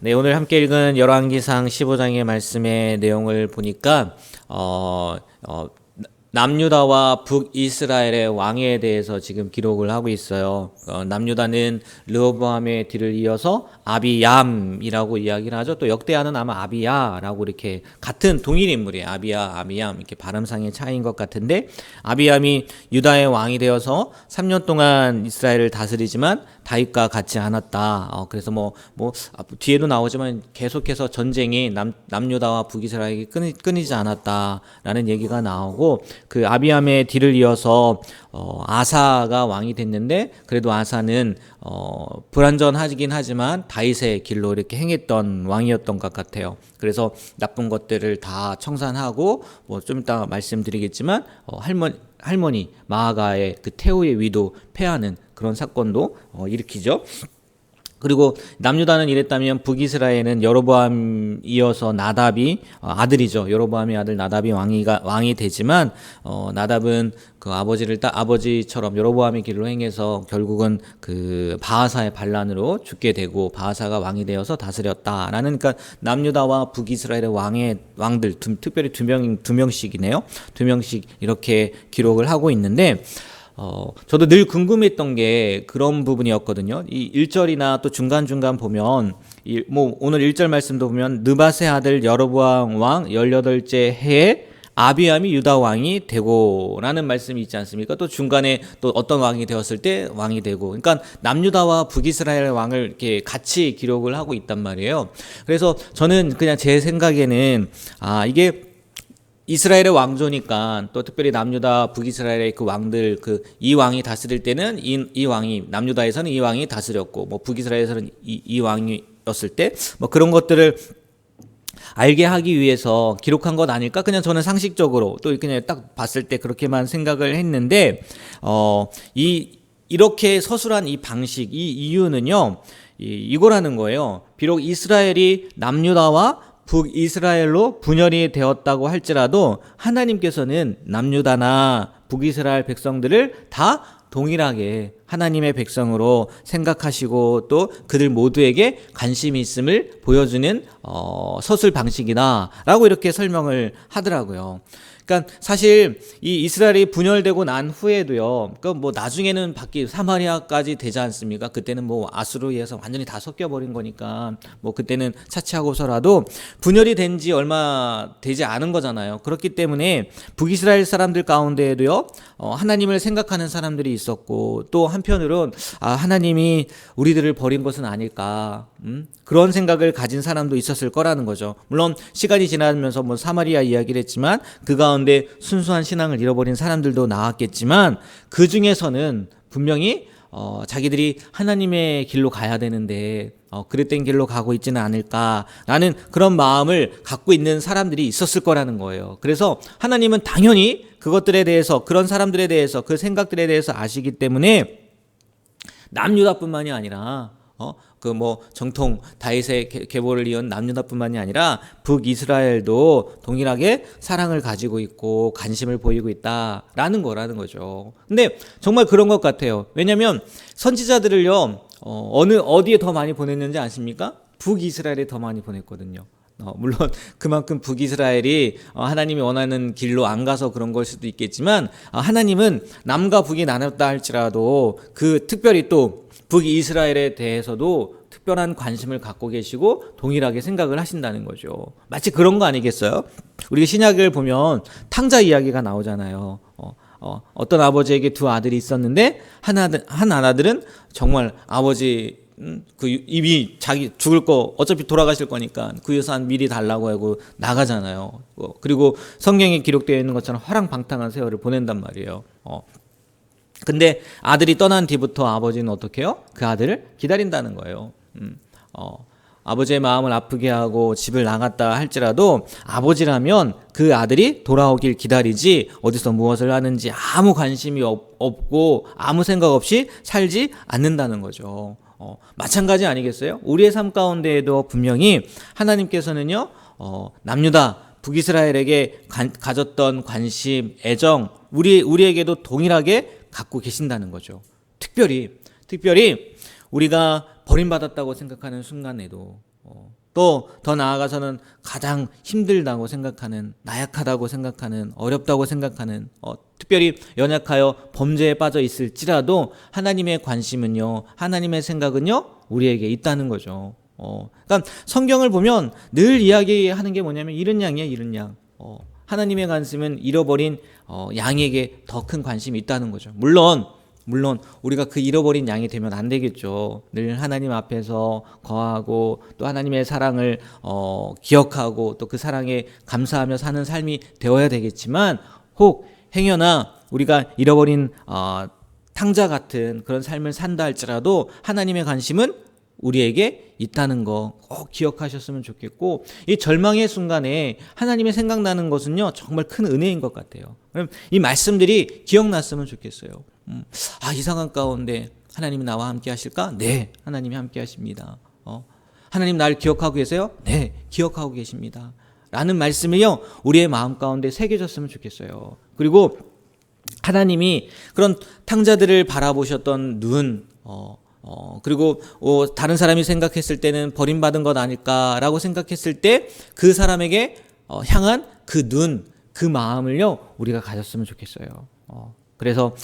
네, 오늘 함께 읽은 열왕기상 15장의 말씀의 내용을 보니까 남유다와 북이스라엘의 왕에 대해서 지금 기록을 하고 있어요. 남유다는 르호보암의 뒤를 이어서 아비얌이라고 이야기를 하죠. 또 역대하는 아마 아비야라고 이렇게 같은 동일 인물이에요. 아비얌 이렇게 발음상의 차이인 것 같은데, 아비얌이 유다의 왕이 되어서 3년 동안 이스라엘을 다스리지만 다윗과 같지 않았다. 그래서 뒤에도 나오지만 계속해서 전쟁이 남유다와 북이스라엘이 끊이지 않았다라는 얘기가 나오고, 그 아비암의 뒤를 이어서 아사가 왕이 됐는데, 그래도 아사는 불완전하긴 하지만 다윗의 길로 이렇게 행했던 왕이었던 것 같아요. 그래서 나쁜 것들을 다 청산하고, 좀 이따 말씀드리겠지만 할머니 마아가의 그 태우의 위도 폐하는 그런 사건도 일으키죠. 그리고 남유다는 이랬다면 북이스라엘은 여로보암 이어서 나답이 아들이죠. 여로보암의 아들 나답이 왕이 되지만 나답은 그 아버지처럼 여로보암의 길로 행해서 결국은 그 바하사의 반란으로 죽게 되고 바하사가 왕이 되어서 다스렸다라는, 그러니까 남유다와 북이스라엘의 왕들 특별히 두 명씩이네요. 두 명씩 이렇게 기록을 하고 있는데, 저도 늘 궁금했던 게 그런 부분이었거든요. 이 1절이나 또 중간중간 보면, 오늘 1절 말씀도 보면, 느밧의 아들 여로보암 왕 18째 해에 아비암이 유다 왕이 되고 라는 말씀이 있지 않습니까? 또 중간에 또 어떤 왕이 되었을 때 왕이 되고, 그러니까 남유다와 북이스라엘 왕을 이렇게 같이 기록을 하고 있단 말이에요. 그래서 저는 그냥 제 생각에는 이게 이스라엘의 왕조니까, 또 특별히 남유다 북이스라엘의 그 왕들, 이 왕이 다스릴 때는 이 왕이, 남유다에서는 이 왕이 다스렸고, 북이스라엘에서는 이 왕이었을 때 그런 것들을 알게 하기 위해서 기록한 것 아닐까? 그냥 저는 상식적으로 또 그냥 딱 봤을 때 그렇게만 생각을 했는데, 이렇게 서술한 이 방식, 이 이유는요, 이거라는 거예요. 비록 이스라엘이 남유다와 북이스라엘로 분열이 되었다고 할지라도 하나님께서는 남유다나 북이스라엘 백성들을 다 동일하게 하나님의 백성으로 생각하시고 또 그들 모두에게 관심이 있음을 보여주는 서술 방식이다라고 이렇게 설명을 하더라고요. 그러니까 사실 이 이스라엘이 분열되고 난 후에도요, 나중에는 사마리아까지 되지 않습니까? 그때는 아수르에 의해서 완전히 다 섞여버린 거니까 그때는 차치하고서라도 분열이 된 지 얼마 되지 않은 거잖아요. 그렇기 때문에 북이스라엘 사람들 가운데에도요, 하나님을 생각하는 사람들이 있었고, 또 한편으론 하나님이 우리들을 버린 것은 아닐까, 그런 생각을 가진 사람도 있었을 거라는 거죠. 물론 시간이 지나면서 사마리아 이야기를 했지만 그 가운데 순수한 신앙을 잃어버린 사람들도 나왔겠지만, 그 중에서는 분명히 자기들이 하나님의 길로 가야 되는데 그릇된 길로 가고 있지는 않을까라는 그런 마음을 갖고 있는 사람들이 있었을 거라는 거예요. 그래서 하나님은 당연히 그것들에 대해서, 그런 사람들에 대해서, 그 생각들에 대해서 아시기 때문에 남유다뿐만이 아니라 정통 다윗의 계보를 이은 남유다뿐만이 아니라 북이스라엘도 동일하게 사랑을 가지고 있고 관심을 보이고 있다라는 거죠. 근데 정말 그런 것 같아요. 왜냐하면 선지자들을요, 어디에 더 많이 보냈는지 아십니까? 북이스라엘에 더 많이 보냈거든요. 물론 그만큼 북이스라엘이 하나님이 원하는 길로 안 가서 그런 걸 수도 있겠지만, 하나님은 남과 북이 나눴다 할지라도 특별히 또 북이스라엘에 대해서도 특별한 관심을 갖고 계시고 동일하게 생각을 하신다는 거죠. 마치 그런 거 아니겠어요? 우리가 신약을 보면 탕자 이야기가 나오잖아요. 어떤 아버지에게 두 아들이 있었는데 한 아들은 정말 아버지 이미 자기 죽을 거 어차피 돌아가실 거니까 그 유산 미리 달라고 하고 나가잖아요. 그리고 성경에 기록되어 있는 것처럼 화랑방탕한 세월을 보낸단 말이에요. 근데 아들이 떠난 뒤부터 아버지는 어떻게 해요? 그 아들을 기다린다는 거예요. 아버지의 마음을 아프게 하고 집을 나갔다 할지라도 아버지라면 그 아들이 돌아오길 기다리지, 어디서 무엇을 하는지 아무 관심이 없고 아무 생각 없이 살지 않는다는 거죠. 마찬가지 아니겠어요? 우리의 삶 가운데에도 분명히 하나님께서는요, 남유다 북이스라엘에게 가졌던 관심, 애정, 우리에게도 동일하게 갖고 계신다는 거죠. 특별히 우리가 버림받았다고 생각하는 순간에도, 또 더 나아가서는 가장 힘들다고 생각하는, 나약하다고 생각하는, 어렵다고 생각하는, 특별히 연약하여 범죄에 빠져 있을지라도 하나님의 관심은요, 하나님의 생각은요, 우리에게 있다는 거죠. 그러니까 성경을 보면 늘 이야기하는 게 뭐냐면 잃은 양이야, 잃은 양. 하나님의 관심은 잃어버린 양에게 더 큰 관심이 있다는 거죠. 물론 우리가 그 잃어버린 양이 되면 안 되겠죠. 늘 하나님 앞에서 거하고 또 하나님의 사랑을 기억하고 또 그 사랑에 감사하며 사는 삶이 되어야 되겠지만, 혹 행여나 우리가 잃어버린 탕자 같은 그런 삶을 산다 할지라도 하나님의 관심은 우리에게 있다는 거 꼭 기억하셨으면 좋겠고, 이 절망의 순간에 하나님의 생각나는 것은요, 정말 큰 은혜인 것 같아요. 그럼 이 말씀들이 기억났으면 좋겠어요. 이 상황 가운데 하나님이 나와 함께 하실까? 네, 하나님이 함께 하십니다. 하나님 나를 기억하고 계세요? 네, 기억하고 계십니다. 라는 말씀이요, 우리의 마음 가운데 새겨졌으면 좋겠어요. 그리고 하나님이 그런 탕자들을 바라보셨던 눈, 그리고 다른 사람이 생각했을 때는 버림받은 것 아닐까라고 생각했을 때 그 사람에게 향한 그 눈, 그 마음을요, 우리가 가졌으면 좋겠어요. 그래서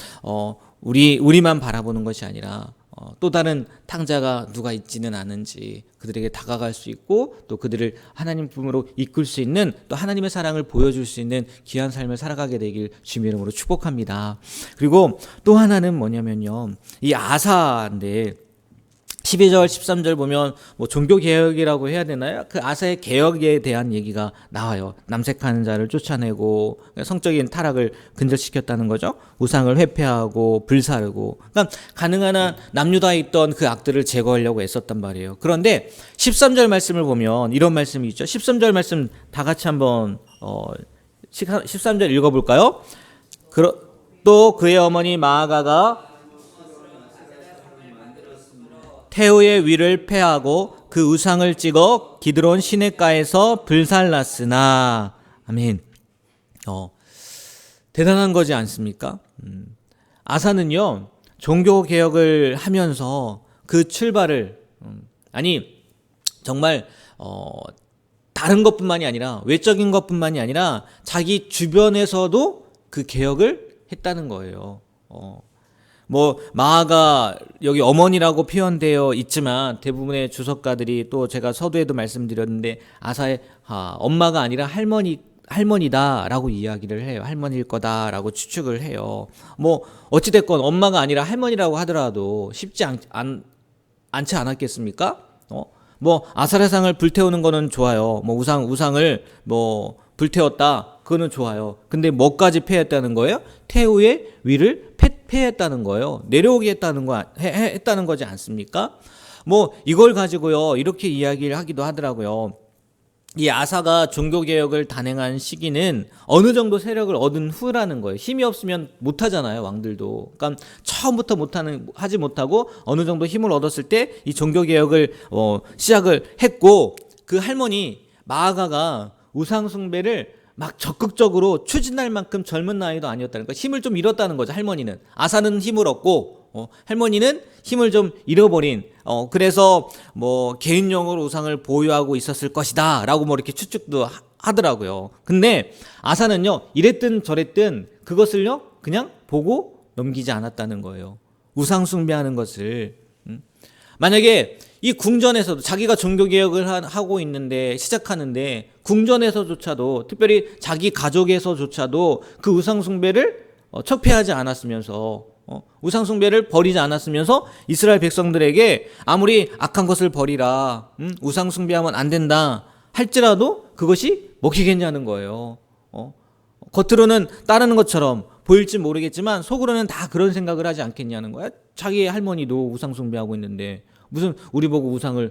우리만 바라보는 것이 아니라 또 다른 탕자가 누가 있지는 않은지 그들에게 다가갈 수 있고, 또 그들을 하나님 품으로 이끌 수 있는, 또 하나님의 사랑을 보여줄 수 있는 귀한 삶을 살아가게 되길 주님의 이름으로 축복합니다. 그리고 또 하나는 뭐냐면요, 이 아사인데 12절 13절 보면 뭐 종교개혁이라고 해야 되나요? 그 아사의 개혁에 대한 얘기가 나와요. 남색하는 자를 쫓아내고 성적인 타락을 근절시켰다는 거죠. 우상을 회폐하고 불사르고, 그러니까 가능한 한 남유다에 있던 그 악들을 제거하려고 애썼단 말이에요. 그런데 13절 말씀을 보면 이런 말씀이 있죠. 13절 말씀 다 같이 한번 13절 읽어볼까요? 또 그의 어머니 마아가가 태우의 위를 패하고 그 우상을 찍어 기드론 시냇가에서 불살랐으나. 아멘. 대단한 거지 않습니까? 아사는요, 종교 개혁을 하면서 그 출발을 정말 다른 것뿐만이 아니라, 외적인 것뿐만이 아니라 자기 주변에서도 그 개혁을 했다는 거예요. 뭐 마아가 여기 어머니라고 표현되어 있지만 대부분의 주석가들이, 또 제가 서두에도 말씀드렸는데, 아사의 엄마가 아니라 할머니다라고 이야기를 해요. 할머니일 거다라고 추측을 해요. 뭐 어찌됐건 엄마가 아니라 할머니라고 하더라도 쉽지 않지 않았겠습니까? 뭐 아사라상을 불태우는 거는 좋아요. 뭐 우상을 뭐 불태웠다, 그거는 좋아요. 근데 뭐까지 폐했다는 거예요? 태우의 위를 폐했다는 거예요. 내려오게 했다는 거지 않습니까? 뭐 이걸 가지고요, 이렇게 이야기를 하기도 하더라고요. 이 아사가 종교개혁을 단행한 시기는 어느 정도 세력을 얻은 후라는 거예요. 힘이 없으면 못하잖아요, 왕들도. 그러니까 처음부터 하지 못하고 어느 정도 힘을 얻었을 때 이 종교개혁을 시작을 했고, 그 할머니 마아가가 우상숭배를 막 적극적으로 추진할 만큼 젊은 나이도 아니었다는 거. 힘을 좀 잃었다는 거죠, 할머니는. 아사는 힘을 얻고 할머니는 힘을 좀 잃어버린, 그래서 뭐 개인용으로 우상을 보유하고 있었을 것이다 라고 뭐 이렇게 추측도 하더라고요. 근데 아사는요, 이랬든 저랬든 그것을요 그냥 보고 넘기지 않았다는 거예요. 우상 숭배하는 것을. 만약에 이 궁전에서도 자기가 종교개혁을 하고 있는데, 시작하는데 궁전에서조차도, 특별히 자기 가족에서조차도 그 우상숭배를 척폐하지 않았으면서, 우상숭배를 버리지 않았으면서 이스라엘 백성들에게 아무리 악한 것을 버리라, 우상숭배하면 안 된다 할지라도 그것이 먹히겠냐는 거예요. 겉으로는 따르는 것처럼 보일지 모르겠지만 속으로는 다 그런 생각을 하지 않겠냐는 거야. 자기 할머니도 우상 숭배하고 있는데 무슨 우리 보고 우상을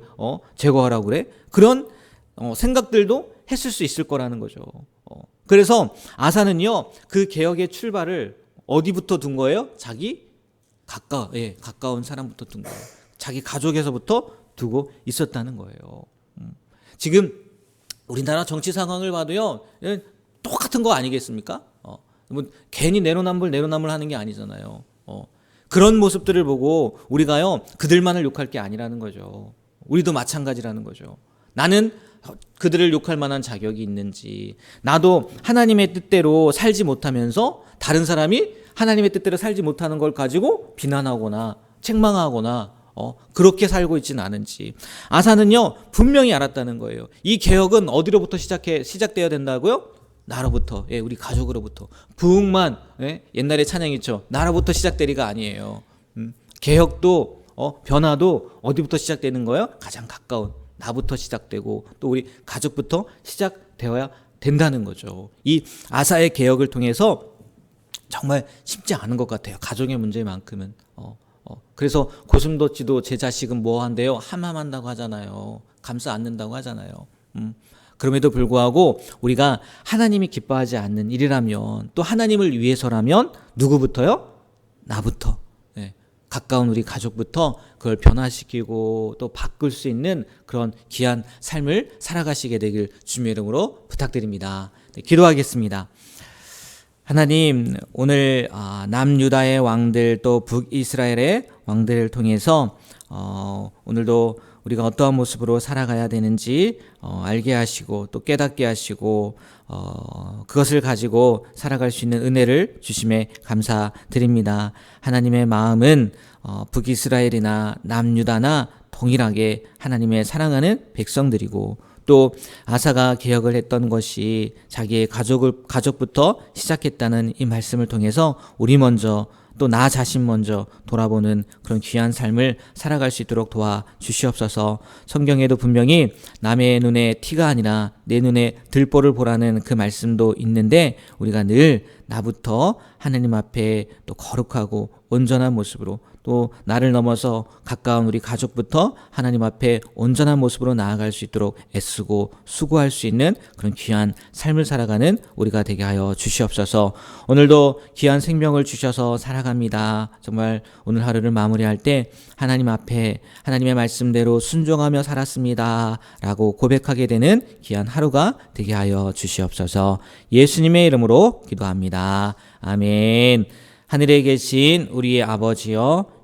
제거하라고 그래? 그런 생각들도 했을 수 있을 거라는 거죠. 그래서 아사는요, 그 개혁의 출발을 어디부터 둔 거예요? 자기 가까운 사람부터 둔 거예요. 자기 가족에서부터 두고 있었다는 거예요. 지금 우리나라 정치 상황을 봐도요, 똑같은 거 아니겠습니까? 뭐 괜히 내로남불 하는 게 아니잖아요. 그런 모습들을 보고 우리가요, 그들만을 욕할 게 아니라는 거죠. 우리도 마찬가지라는 거죠. 나는 그들을 욕할 만한 자격이 있는지, 나도 하나님의 뜻대로 살지 못하면서 다른 사람이 하나님의 뜻대로 살지 못하는 걸 가지고 비난하거나 책망하거나 그렇게 살고 있지는 않은지. 아사는요 분명히 알았다는 거예요. 이 개혁은 어디로부터 시작되어야 된다고요? 나로부터, 우리 가족으로부터. 부흥만, 옛날에 찬양 있죠. 나로부터 시작되리가 아니에요. 개혁도 변화도 어디부터 시작되는 거예요? 가장 가까운 나부터 시작되고 또 우리 가족부터 시작되어야 된다는 거죠. 이 아사의 개혁을 통해서 정말 쉽지 않은 것 같아요. 가정의 문제만큼은. 그래서 고슴도치도 제 자식은 뭐 한대요? 함함한다고 하잖아요. 감싸 안는다고 하잖아요. 그럼에도 불구하고 우리가 하나님이 기뻐하지 않는 일이라면, 또 하나님을 위해서라면 누구부터요? 나부터, 가까운 우리 가족부터 그걸 변화시키고 또 바꿀 수 있는 그런 귀한 삶을 살아가시게 되길 주님의 이름으로 부탁드립니다. 기도하겠습니다. 하나님, 오늘 남유다의 왕들 또 북이스라엘의 왕들을 통해서 오늘도 우리가 어떠한 모습으로 살아가야 되는지 알게 하시고 또 깨닫게 하시고 그것을 가지고 살아갈 수 있는 은혜를 주심에 감사드립니다. 하나님의 마음은 북이스라엘이나 남유다나 동일하게 하나님의 사랑하는 백성들이고, 또 아사가 개혁을 했던 것이 자기의 가족부터 시작했다는 이 말씀을 통해서 우리 먼저, 또 나 자신 먼저 돌아보는 그런 귀한 삶을 살아갈 수 있도록 도와주시옵소서. 성경에도 분명히 남의 눈에 티가 아니라 내 눈에 들보를 보라는 그 말씀도 있는데, 우리가 늘 나부터 하나님 앞에 또 거룩하고 온전한 모습으로, 또 나를 넘어서 가까운 우리 가족부터 하나님 앞에 온전한 모습으로 나아갈 수 있도록 애쓰고 수고할 수 있는 그런 귀한 삶을 살아가는 우리가 되게 하여 주시옵소서. 오늘도 귀한 생명을 주셔서 살아갑니다. 정말 오늘 하루를 마무리할 때 하나님 앞에 하나님의 말씀대로 순종하며 살았습니다 라고 고백하게 되는 귀한 하루가 되게 하여 주시옵소서. 예수님의 이름으로 기도합니다. 아멘. 하늘에 계신 우리의 아버지여,